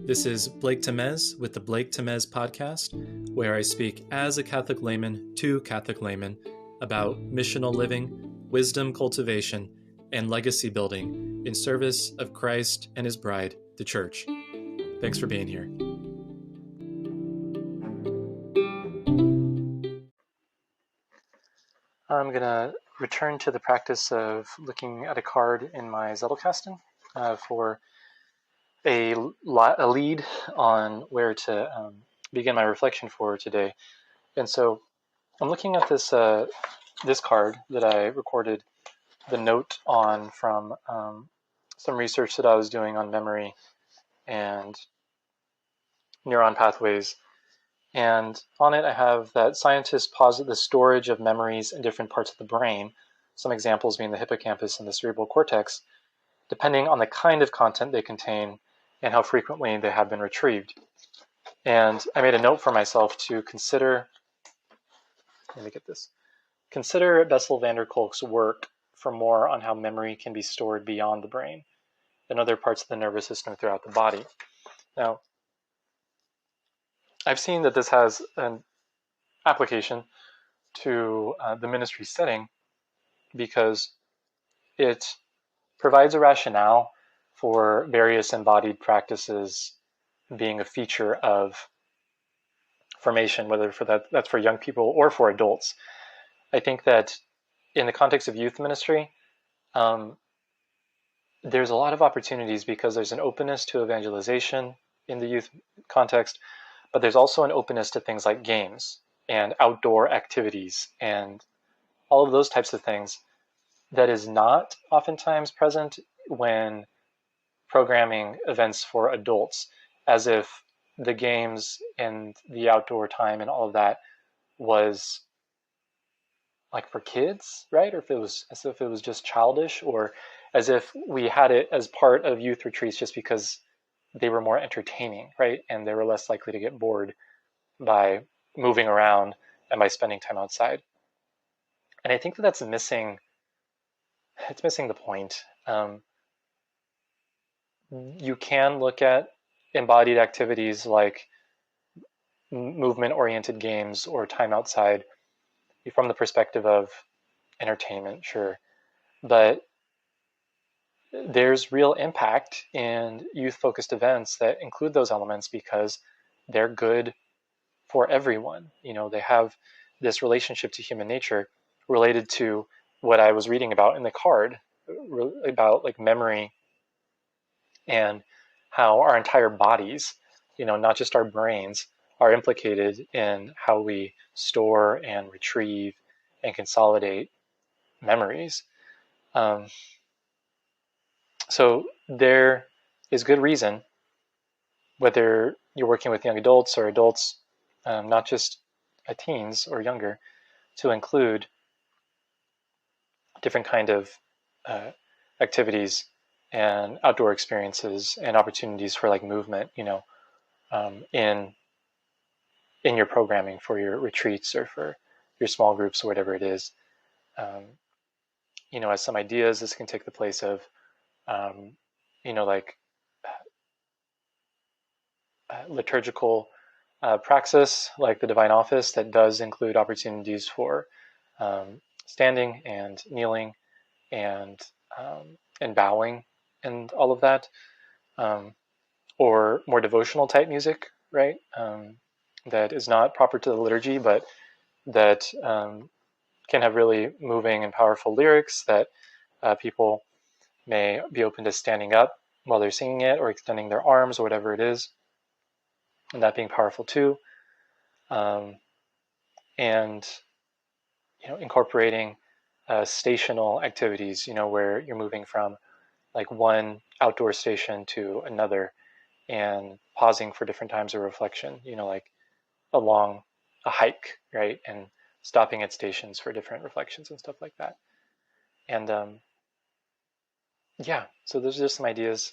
This is Blake Temez with the Blake Temez podcast, where I speak as a Catholic layman to Catholic laymen about missional living, wisdom cultivation, and legacy building in service of Christ and his bride, the Church. Thanks for being here. I'm going to return to the practice of looking at a card in my Zettelkasten for a lead on where to begin my reflection for today. And so I'm looking at this this card that I recorded the note on from some research that I was doing on memory and neuron pathways. And on it I have that scientists posit the storage of memories in different parts of the brain, some examples being the hippocampus and the cerebral cortex, depending on the kind of content they contain and how frequently they have been retrieved. And I made a note for myself to consider Bessel van der Kolk's work for more on how memory can be stored beyond the brain and other parts of the nervous system throughout the body. Now, I've seen that this has an application to the ministry setting because it provides a rationale for various embodied practices being a feature of formation, whether that's for young people or for adults. I think that in the context of youth ministry, there's a lot of opportunities because there's an openness to evangelization in the youth context, but there's also an openness to things like games and outdoor activities and all of those types of things that is not oftentimes present when programming events for adults, as if the games and the outdoor time and all of that was like for kids, right? Or as if it was just childish, or as if we had it as part of youth retreats just because they were more entertaining, right? And they were less likely to get bored by moving around and by spending time outside. And I think that that's missing. It's missing the point. You can look at embodied activities like movement-oriented games or time outside from the perspective of entertainment, sure. But there's real impact in youth-focused events that include those elements because they're good for everyone. You know, they have this relationship to human nature related to what I was reading about in the card, about like memory and how our entire bodies, you know, not just our brains, are implicated in how we store and retrieve and consolidate memories. So there is good reason, whether you're working with young adults or adults, not just teens or younger, to include different kind of activities and outdoor experiences and opportunities for like movement, you know, in your programming for your retreats or for your small groups or whatever it is. You know, as some ideas, this can take the place of, you know, like liturgical praxis, like the Divine Office, that does include opportunities for standing and kneeling and bowing and all of that, or more devotional type music, right? That is not proper to the liturgy, but that can have really moving and powerful lyrics that people may be open to standing up while they're singing it or extending their arms or whatever it is, and that being powerful too. And, you know, incorporating stational activities, you know, where you're moving from like one outdoor station to another and pausing for different times of reflection, you know, like along a hike, right? And stopping at stations for different reflections and stuff like that. And yeah, so those are just some ideas.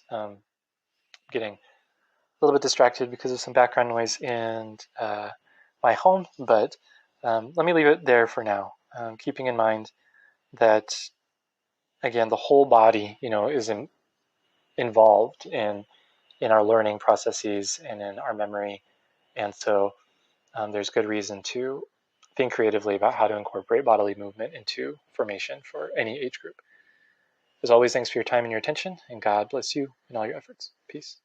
Getting a little bit distracted because of some background noise in my home, but let me leave it there for now, keeping in mind that, again, the whole body, you know, is involved in in our learning processes and in our memory. And so there's good reason to think creatively about how to incorporate bodily movement into formation for any age group. As always, thanks for your time and your attention, and God bless you in all your efforts. Peace.